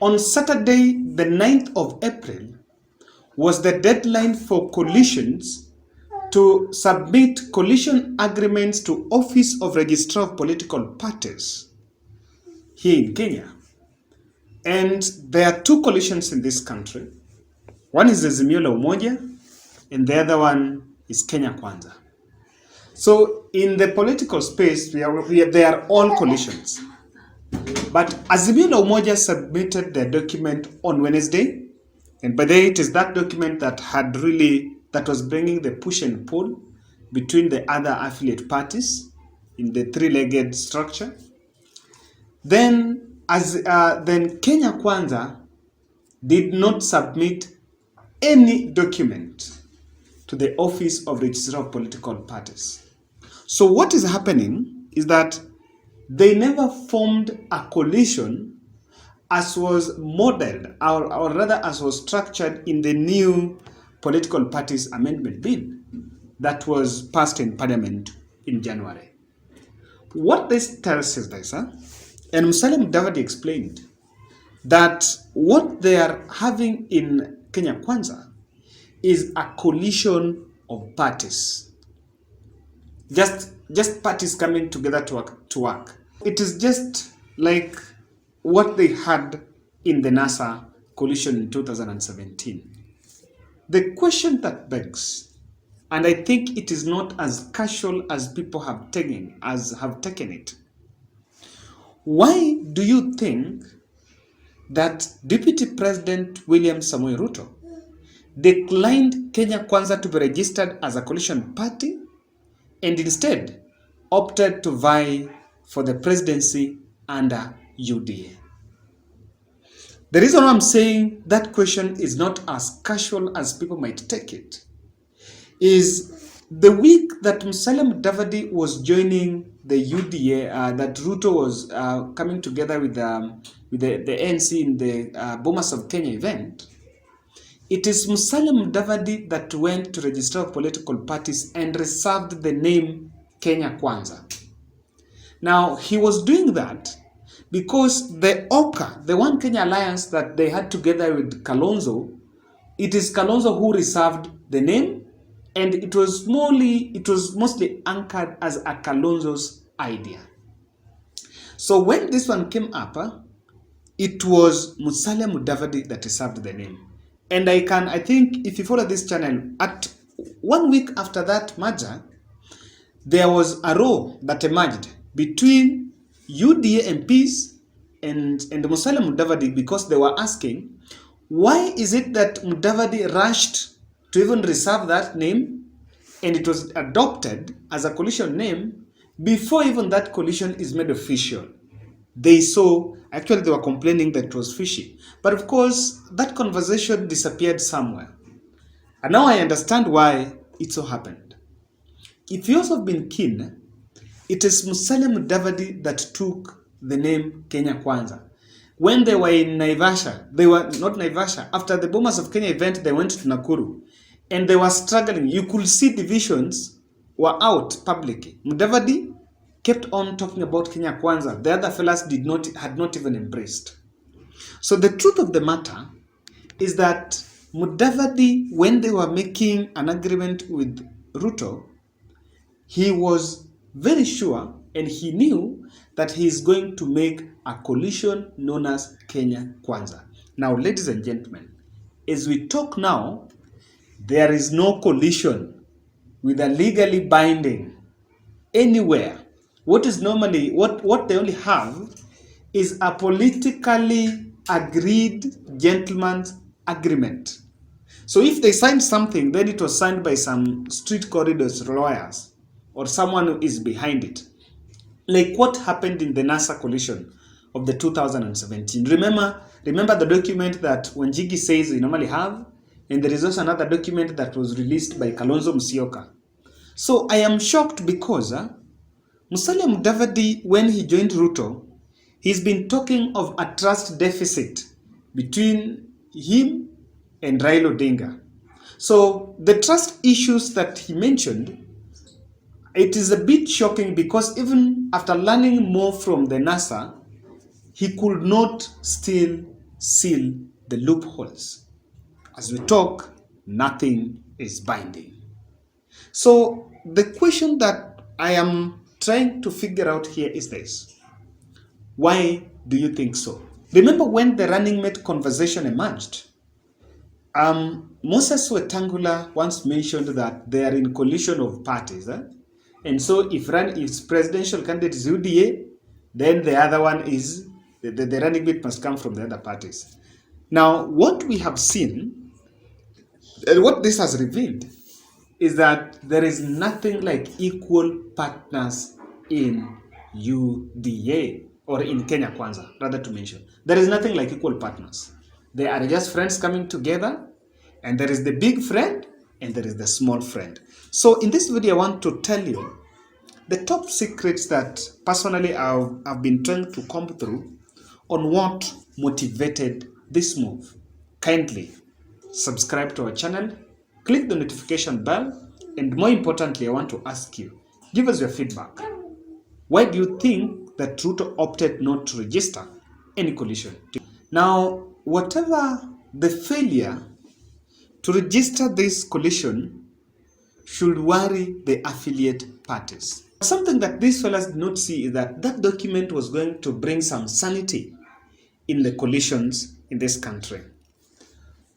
On Saturday, the 9th of April, was the deadline for coalitions to submit coalition agreements to Office of Registrar of Political Parties here in Kenya. And there are two coalitions in this country. One is Azimio la Umoja, and the other one is Kenya Kwanza. So in the political space, they are all coalitions. But Azimio la Umoja submitted their document on Wednesday, and by the way, it is that document that was bringing the push and pull between the other affiliate parties in the three-legged structure. Then Kenya Kwanza did not submit any document to the Office of Registrar of Political Parties. So what is happening is that they never formed a coalition as was modeled, or rather as was structured in the new Political Parties Amendment Bill that was passed in Parliament in January. What this tells us this, and Musalia Mudavadi explained that what they are having in Kenya Kwanza is a coalition of parties. Just parties coming together to work. It is just like what they had in the NASA coalition in 2017. The question that begs, and I think it is not as casual as people have taken it. Why do you think that Deputy President William Samoei Ruto declined Kenya Kwanza to be registered as a coalition party and instead opted to vie for the presidency under UDA? The reason why I'm saying that question is not as casual as people might take it is the week that Musalia Mudavadi was joining the UDA, that Ruto was coming together with the ANC in the Bomas of Kenya event. It is Musalia Mudavadi that went to register of political parties and reserved the name Kenya Kwanza. Now, he was doing that because the OKA, the One Kenya Alliance that they had together with Kalonzo, it is Kalonzo who reserved the name, and it was mostly anchored as a Kalonzo's idea. So when this one came up, it was Musalia Mudavadi that reserved the name. And I think if you follow this channel, at 1 week after that merger, there was a row that emerged between UDA MPs and Musalia Mudavadi, because they were asking, why is it that Mudavadi rushed to even reserve that name and it was adopted as a coalition name before even that coalition is made official? They were complaining that it was fishy. But of course, that conversation disappeared somewhere. And now I understand why it so happened. If you also have been keen, it is Musalia Mudavadi that took the name Kenya Kwanza. When they were in Naivasha, after the Bomas of Kenya event, they went to Nakuru and they were struggling. You could see divisions were out publicly. Mudavadi kept on talking about Kenya Kwanza. The other fellas had not even embraced. So the truth of the matter is that Mudavadi, when they were making an agreement with Ruto, he was very sure and he knew that he is going to make a coalition known as Kenya Kwanza. Now, ladies and gentlemen, as we talk now, there is no coalition with a legally binding anywhere. What they only have is a politically agreed gentleman's agreement. So if they signed something, then it was signed by some street corridors lawyers or someone who is behind it. Like what happened in the NASA coalition of the 2017. Remember the document that Wanjigi says we normally have, and there is also another document that was released by Kalonzo Musyoka. So I am shocked because Musalia Mudavadi, when he joined Ruto, he's been talking of a trust deficit between him and Raila Odinga. So the trust issues that he mentioned, it is a bit shocking because even after learning more from the NASA, he could not still seal the loopholes. As we talk, nothing is binding. So the question that I am trying to figure out here is this. Why do you think so? Remember when the running mate conversation emerged? Moses Wetangula once mentioned that they are in collision of parties. And so if presidential candidate is UDA, then the other one is, the running mate must come from the other parties. Now, what we have seen, and what this has revealed, is that there is nothing like equal partners in UDA, or in Kenya Kwanza, rather to mention. There is nothing like equal partners. They are just friends coming together, and there is the big friend, and there is the small friend. So in this video, I want to tell you the top secrets that personally I've been trying to comb through on what motivated this move. Kindly subscribe to our channel, click the notification bell, and more importantly, I want to ask you, give us your feedback. Why do you think that Ruto opted not to register any coalition? Now, whatever the failure to register this coalition should worry the affiliate parties. Something that these fellas did not see is that that document was going to bring some sanity in the coalitions in this country.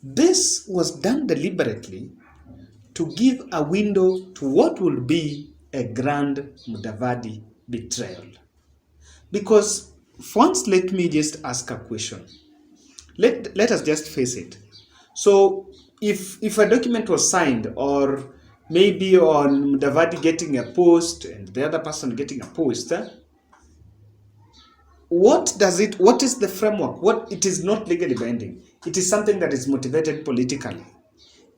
This was done deliberately to give a window to what will be a grand Mudavadi betrayal. Because once, let me just ask a question. Let us just face it. So if a document was signed, or maybe on Mudavadi getting a post and the other person getting a post, what is the framework? It is not legally binding. It is something that is motivated politically.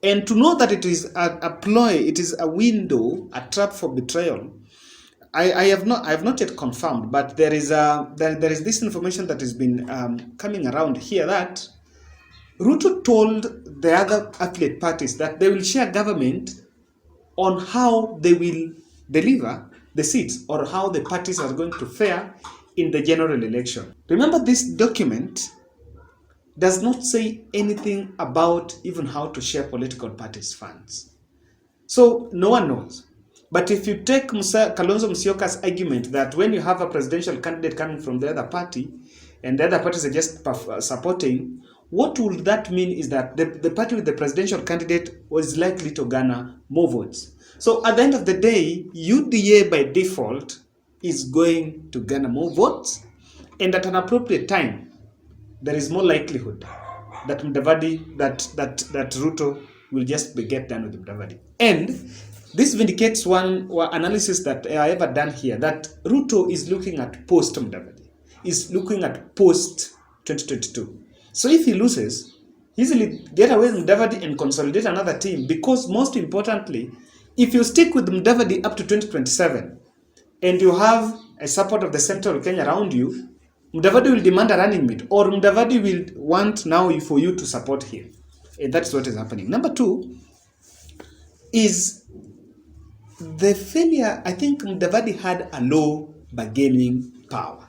And to know that it is a ploy, it is a window, a trap for betrayal, I have not yet confirmed, but there is this information that has been coming around here that Ruto told the other affiliate parties that they will share government on how they will deliver the seats, or how the parties are going to fare in the general election. Remember, this document does not say anything about even how to share political parties' funds. So no one knows. But if you take Kalonzo Musyoka's argument that when you have a presidential candidate coming from the other party and the other parties are just supporting, what would that mean is that the party with the presidential candidate was likely to garner more votes. So at the end of the day, UDA by default is going to garner more votes, and at an appropriate time, there is more likelihood that Ruto will just get done with Mudavadi. And this vindicates one analysis that I ever done here, that Ruto is looking at post Mudavadi, is looking at post 2022. So if he loses, easily get away with Mudavadi and consolidate another team, because most importantly, if you stick with Mudavadi up to 2027 and you have a support of the central Kenya around you, Mudavadi will demand a running mate, or Mudavadi will want now for you to support him. And that's what is happening. Number two is the failure. I think Mudavadi had a low bargaining power.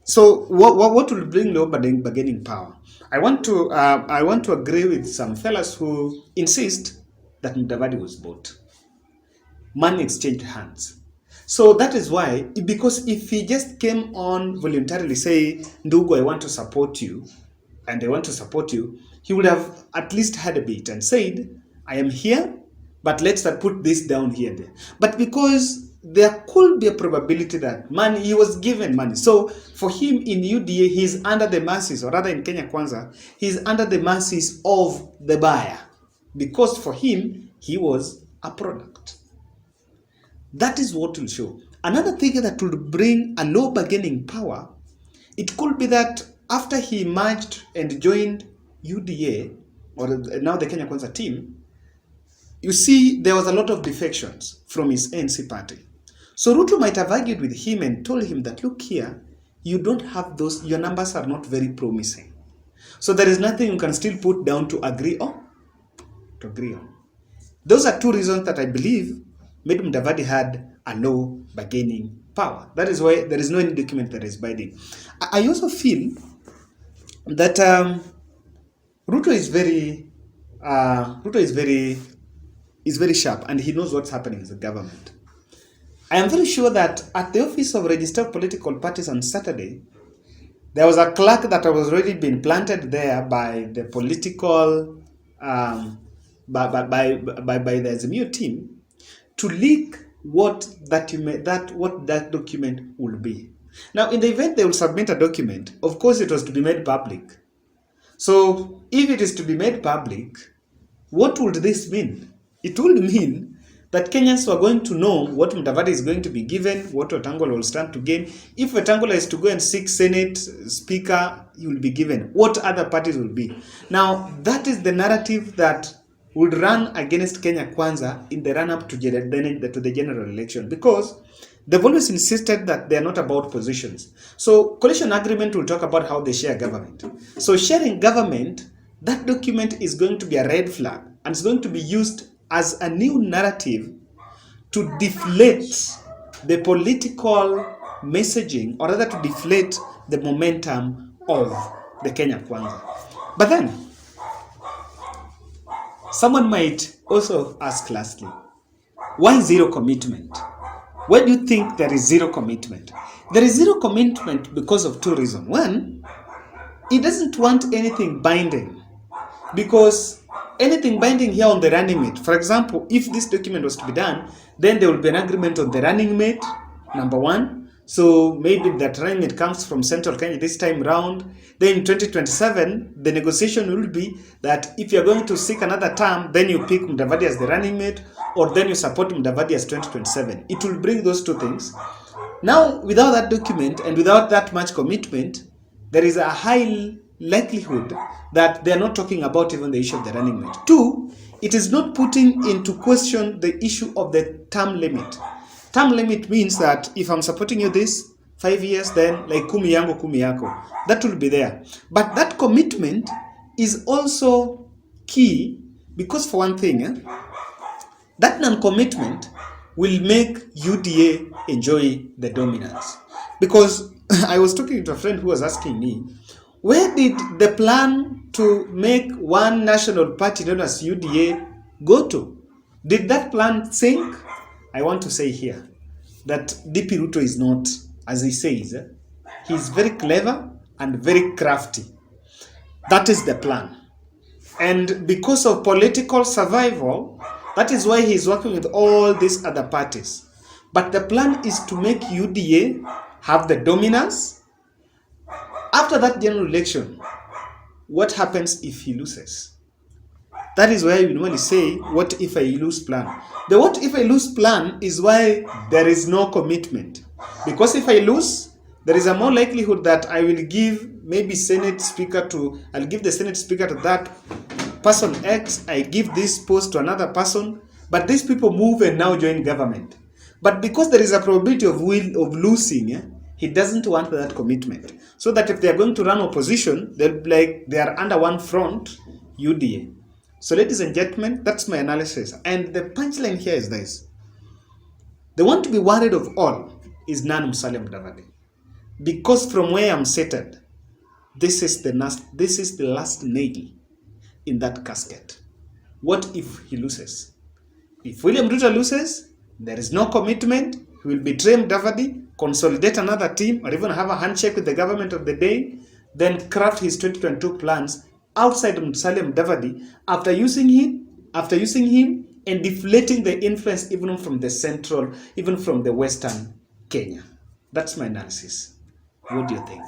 So what will bring low bargaining power? I want to agree with some fellas who insist that Mudavadi was bought. Money exchanged hands. So that is why, because if he just came on voluntarily, say, Ndugu, I want to support you, and I want to support you, he would have at least had a bit and said, I am here, but let's put this down here and there. But because there could be a probability that he was given money. So for him in UDA, he's under the mercies, or rather in Kenya Kwanza, he's under the mercies of the buyer. Because for him, he was a product. That is what will show. Another thing that will bring a low bargaining power, it could be that after he merged and joined UDA, or now the Kenya Kwanza team, you see there was a lot of defections from his ANC party. So Ruto might have argued with him and told him that, look here, you don't have those, your numbers are not very promising. So there is nothing you can still put down to agree on. Those are two reasons that I believe made Mudavadi had a low bargaining power. That is why there is no any document that is binding. I also feel that Ruto is very sharp, and he knows what's happening in the government. I am very sure that at the office of registered political parties on Saturday, there was a clerk that was already been planted there by the political by the Azimio team to leak what that document will be. Now, in the event they will submit a document, of course it was to be made public. So, if it is to be made public, what would this mean? It would mean that Kenyans were going to know what Mudavadi is going to be given, what Wetangula will stand to gain. If Wetangula is to go and seek Senate Speaker, he will be given. What other parties will be. Now, that is the narrative that would run against Kenya Kwanza in the run-up to the general election, because they've always insisted that they are not about positions. So coalition agreement will talk about how they share government. So sharing government, that document is going to be a red flag, and it's going to be used as a new narrative to deflate the political messaging, or rather to deflate the momentum of the Kenya Kwanza. But then, someone might also ask lastly, why zero commitment? Why do you think there is zero commitment? There is zero commitment because of two reasons. One, he doesn't want anything binding, because anything binding here on the running mate, for example, if this document was to be done, then there will be an agreement on the running mate, number one. So maybe that running mate comes from Central Kenya this time round. Then in 2027, the negotiation will be that if you're going to seek another term, then you pick Mudavadi as the running mate, or then you support Mudavadi as 2027. It will bring those two things. Now, without that document and without that much commitment, there is a high likelihood that they are not talking about even the issue of the running mate. Two, it is not putting into question the issue of the term limit. Term limit means that if I'm supporting you this 5 years, then like kumi yangu kumi yako, that will be there. But that commitment is also key, because for one thing, that non-commitment will make UDA enjoy the dominance. Because I was talking to a friend who was asking me, where did the plan to make one national party known as UDA go to? Did that plan sink? I want to say here that DP Ruto is not, as he says, he's very clever and very crafty. That is the plan. And because of political survival, that is why he's working with all these other parties. But the plan is to make UDA have the dominance. After that general election, what happens if he loses? That is why we normally say, what if I lose plan? The what if I lose plan is why there is no commitment. Because if I lose, there is a more likelihood that I will give maybe Senate Speaker to, I'll give the Senate Speaker to that person X, I give this post to another person, but these people move and now join government. But because there is a probability of losing, he doesn't want that commitment. So that if they are going to run opposition, they'll be like they are under one front, UDA. So ladies and gentlemen, that's my analysis. And the punchline here is this. The one to be worried of all is Nan Musalia Mudavadi. Because from where I'm seated, this is the last nail in that casket. What if he loses? If William Ruto loses, there is no commitment. He will betray Mudavadi, consolidate another team, or even have a handshake with the government of the day, then craft his 2022 plans outside of Musalia Mudavadi after using him and deflating the influence even from the central, even from the western Kenya. That's my analysis. What do you think?